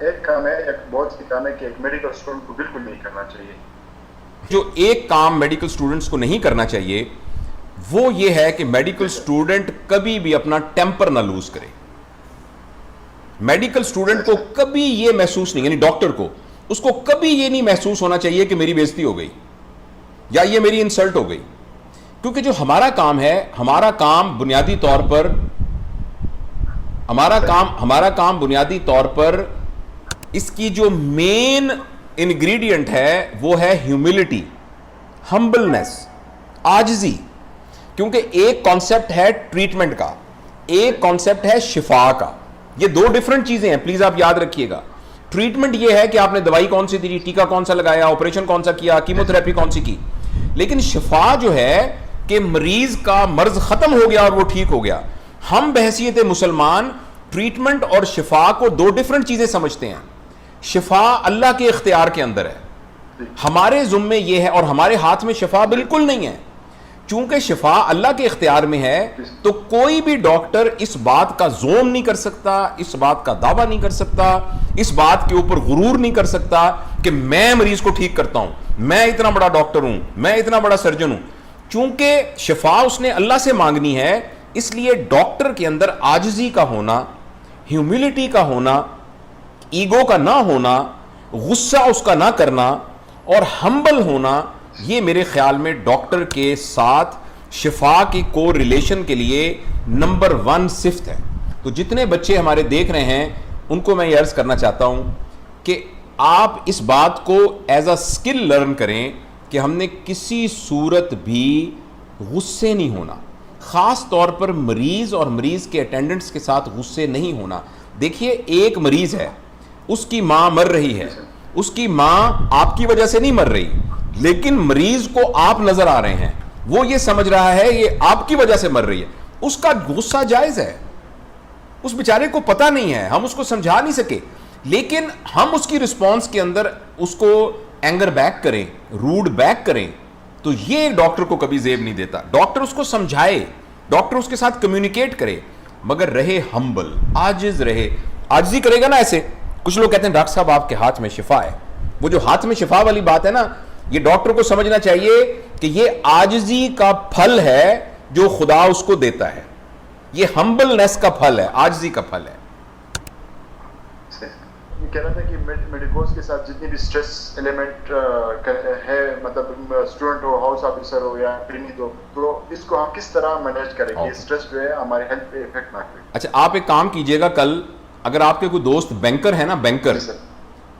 ایک کام ہے یا بہت سی کام ہے کہ ایک میڈیکل اسٹوڈنٹ کو بالکل نہیں کرنا چاہیے؟ جو ایک کام میڈیکل اسٹوڈنٹس کو نہیں کرنا چاہیے وہ یہ ہے کہ میڈیکل اسٹوڈنٹ کبھی بھی اپنا ٹیمپر نہ لوز کرے. میڈیکل اسٹوڈنٹ کو کبھی یہ محسوس نہیں, یعنی ڈاکٹر کو, اس کو کبھی یہ نہیں محسوس ہونا چاہیے کہ میری بےزتی ہو گئی یا یہ میری انسلٹ ہو گئی. کیونکہ جو ہمارا کام ہے, ہمارا کام بنیادی طور پر اس کی جو مین انگریڈینٹ ہے وہ ہے ہیوملٹی, ہمبلنس, عاجزی. کیونکہ ایک کانسیپٹ ہے ٹریٹمنٹ کا, ایک کانسیپٹ ہے شفا کا. یہ دو ڈیفرنٹ چیزیں ہیں, پلیز آپ یاد رکھیے گا. ٹریٹمنٹ یہ ہے کہ آپ نے دوائی کون سی دی, ٹیکا کون سا لگایا, آپریشن کون سا کیا, کیمو تھراپی کون سی کی. لیکن شفا جو ہے کہ مریض کا مرض ختم ہو گیا اور وہ ٹھیک ہو گیا. ہم بحیثیت مسلمان ٹریٹمنٹ اور شفا کو دو ڈیفرنٹ چیزیں سمجھتے ہیں. شفا اللہ کے اختیار کے اندر ہے, ہمارے ذمے یہ ہے, اور ہمارے ہاتھ میں شفا بالکل نہیں ہے. چونکہ شفا اللہ کے اختیار میں ہے تو کوئی بھی ڈاکٹر اس بات کا زوم نہیں کر سکتا, اس بات کا دعویٰ نہیں کر سکتا, اس بات کے اوپر غرور نہیں کر سکتا کہ میں مریض کو ٹھیک کرتا ہوں, میں اتنا بڑا ڈاکٹر ہوں, میں اتنا بڑا سرجن ہوں. چونکہ شفا اس نے اللہ سے مانگنی ہے, اس لیے ڈاکٹر کے اندر عاجزی کا ہونا, ہیوملٹی کا ہونا, ایگو کا نہ ہونا, غصہ اس کا نہ کرنا اور ہمبل ہونا, یہ میرے خیال میں ڈاکٹر کے ساتھ شفا کی کو ریلیشن کے لیے نمبر 1 صفت ہے. تو جتنے بچے ہمارے دیکھ رہے ہیں ان کو میں یہ عرض کرنا چاہتا ہوں کہ آپ اس بات کو ایز اے اسکل لرن کریں کہ ہم نے کسی صورت بھی غصے نہیں ہونا, خاص طور پر مریض اور مریض کے اٹینڈنٹس کے ساتھ غصے نہیں ہونا. دیکھیے ایک مریض ہے, اس کی ماں مر رہی ہے, اس کی ماں آپ کی وجہ سے نہیں مر رہی, لیکن مریض کو آپ نظر آ رہے ہیں, وہ یہ سمجھ رہا ہے یہ آپ کی وجہ سے مر رہی ہے, اس کا غصہ جائز ہے. اس بیچارے کو پتہ نہیں ہے, ہم اس کو سمجھا نہیں سکے, لیکن ہم اس کی رسپانس کے اندر اس کو اینگر بیک کریں, روڈ بیک کریں, تو یہ ڈاکٹر کو کبھی زیب نہیں دیتا. ڈاکٹر اس کو سمجھائے, ڈاکٹر اس کے ساتھ کمیونیکیٹ کرے, مگر رہے ہمبل, عاجز رہے. عاجزی کرے گا نا ایسے, کچھ لوگ کہتے ہیں ڈاکٹر صاحب آپ کے ہاتھ میں شفا ہے. وہ جو ہاتھ میں شفا والی بات ہے نا, یہ ڈاکٹر کو سمجھنا چاہیے کہ یہ عاجزی کا پھل ہے جو خدا اس کو دیتا ہے. یہ ہمبلنس کا پھل ہے, عاجزی کا پھل ہے. یہ کہہ رہا تھا کہ میڈیکوز کے ساتھ جتنی بھی سٹریس ایلیمنٹ ہے, مطلب اسٹوڈنٹ ہو, ہاؤس آفیسر ہو یا کلینک ہو, تو اس کو ہم کس طرح مینیج کریں کہ سٹریس جو ہے ہمارے ہیلتھ پہ افیکٹ نہ کرے. اچھا, آپ ایک کام کیجئے گا, کل اگر آپ کے کوئی دوست بینکر ہے نا, بینکر,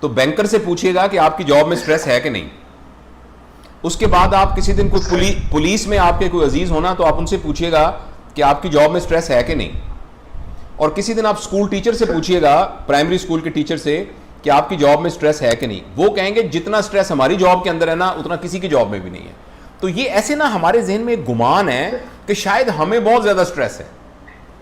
تو بینکر سے پوچھئے گا کہ آپ کی جاب میں سٹریس ہے کہ نہیں. اس کے بعد آپ کسی دن کوئی پولیس میں آپ کے کوئی عزیز ہونا تو آپ ان سے پوچھئے گا کہ آپ کی جاب میں سٹریس ہے کہ نہیں. اور کسی دن آپ اسکول ٹیچر سے پوچھئے گا, پرائمری اسکول کے ٹیچر سے, کہ آپ کی جاب میں سٹریس ہے کہ نہیں. وہ کہیں گے جتنا سٹریس ہماری جاب کے اندر ہے نا اتنا کسی کی جاب میں بھی نہیں ہے. تو یہ ایسے نا ہمارے ذہن میں ایک گمان ہے کہ شاید ہمیں بہت زیادہ سٹریس ہے.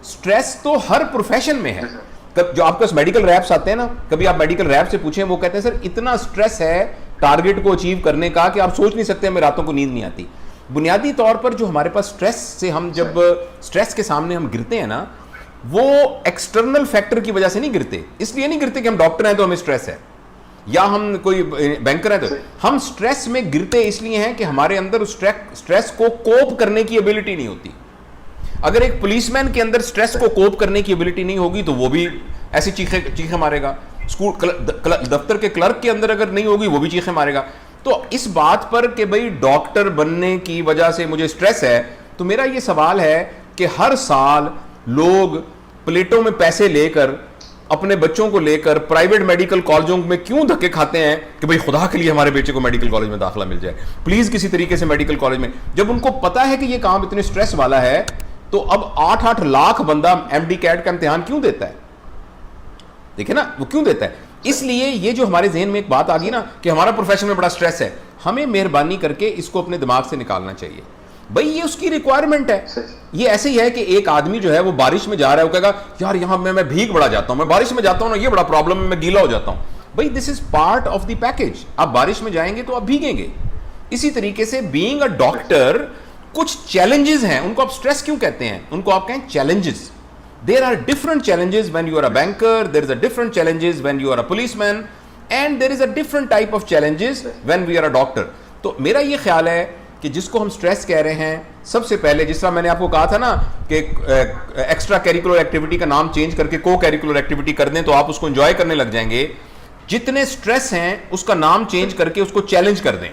سٹریس تو ہر پروفیشن میں ہے. جو آپ کے پاس میڈیکل ریپس آتے ہیں نا, کبھی آپ میڈیکل ریپ سے پوچھیں, وہ کہتے ہیں سر اتنا سٹریس ہے ٹارگٹ کو اچیو کرنے کا کہ آپ سوچ نہیں سکتے, ہمیں راتوں کو نیند نہیں آتی. بنیادی طور پر جو ہمارے پاس سٹریس سے, ہم جب سٹریس کے سامنے ہم گرتے ہیں نا, وہ ایکسٹرنل فیکٹر کی وجہ سے نہیں گرتے. اس لیے نہیں گرتے کہ ہم ڈاکٹر ہیں تو ہمیں سٹریس ہے, یا ہم کوئی بینکر ہیں تو. ہم سٹریس میں گرتے اس لیے ہیں کہ ہمارے اندر سٹریس کو کوپ کرنے کی ایبلٹی نہیں ہوتی. اگر ایک پولیس مین کے اندر سٹریس کو کوپ کرنے کی ایبلٹی نہیں ہوگی تو وہ بھی ایسی چیخیں مارے گا. دفتر کے کلرک کے اندر اگر نہیں ہوگی وہ بھی چیخیں مارے گا. تو اس بات پر کہ بھئی ڈاکٹر بننے کی وجہ سے مجھے سٹریس ہے, تو میرا یہ سوال ہے کہ ہر سال لوگ پلیٹوں میں پیسے لے کر, اپنے بچوں کو لے کر پرائیویٹ میڈیکل کالجوں میں کیوں دھکے کھاتے ہیں کہ بھئی خدا کے لیے ہمارے بیٹے کو میڈیکل کالج میں داخلہ مل جائے, پلیز کسی طریقے سے میڈیکل کالج میں. جب ان کو پتا ہے کہ یہ کام اتنے سٹریس والا ہے, تو اب 8 لاکھ بندہ ایم ڈی کیٹ کا امتحان کیوں دیتا ہے؟ دیکھیں نا, وہ کیوں دیتا ہے؟ اس لیے یہ جو ہمارے ذہن میں ایک بات آ گئی نا کہ ہمارا پروفیشن میں بڑا سٹریس ہے, ہمیں مہربانی کر کے اس کو اپنے دماغ سے نکالنا چاہیے. بھئی یہ اس کی ریکوائرمنٹ ہے. یہ ایسے ہی ہے کہ ایک آدمی جو ہے وہ بارش میں جا رہا ہے, وہ کہے گا یار یہاں میں بھیگ بڑا جاتا ہوں, میں بارش میں جاتا ہوں نا, یہ بڑا پرابلم ہے, میں گیلا ہو جاتا ہوں. بھئی this is part of the package. آپ بارش میں جائیں گے تو آپ بھیگیں گے. اسی طریقے سے بینگ اے ڈاکٹر کچھ چیلنجز ہیں, ان کو آپ سٹریس کیوں کہتے ہیں؟ ان کو آپ کہیں challenges. There are different challenges when you are a banker, there is a different challenges when you are a policeman, and there is a different type of challenges when we are a doctor. تو میرا یہ خیال ہے کہ جس کو ہم stress کہہ رہے ہیں، سب سے پہلے جس طرح میں نے آپ کو کہا تھا نا کہ ایکسٹرا کیریکولر ایکٹیویٹی کا نام چینج کر کے کو کیریکولر ایکٹیویٹی کر دیں تو آپ اس کو انجوائے کرنے لگ جائیں گے. جتنے سٹریس ہیں اس کا نام چینج کر کے اس کو چیلنج کر دیں.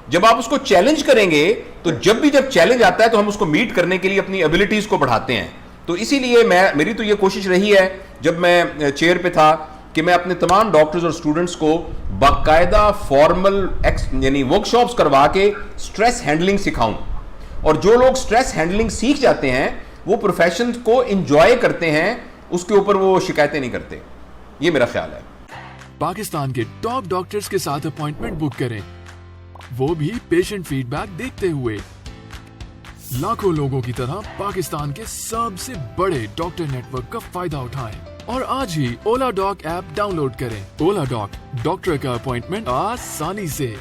جب آپ اس کو چیلنج کریں گے تو جب چیلنج آتا ہے تو ہم اس کو میٹ کرنے کے لیے اپنی ایبلٹیز کو بڑھاتے ہیں. تو اسی لیے میری تو یہ کوشش رہی ہے جب میں چیئر پہ تھا کہ میں اپنے تمام ڈاکٹرز اور اسٹوڈنٹس کو باقاعدہ فارمل یعنی ورک شاپس کروا کے سٹریس ہینڈلنگ سکھاؤں, اور جو لوگ سٹریس ہینڈلنگ سیکھ جاتے ہیں وہ پروفیشن کو انجوائے کرتے ہیں, اس کے اوپر وہ شکایتیں نہیں کرتے. یہ میرا خیال ہے. پاکستان کے ٹاپ ڈاکٹرز کے ساتھ اپوائنٹمنٹ بک کریں, وہ بھی پیشنٹ فیڈ بیک دیکھتے ہوئے. لاکھوں لوگوں کی طرح پاکستان کے سب سے بڑے ڈاکٹر نیٹ ورک کا فائدہ اٹھائیں اور آج ہی اولا ڈاک ایپ ڈاؤن لوڈ کریں. اولا ڈاک, ڈاکٹر کا اپوائنٹمنٹ آسانی سے.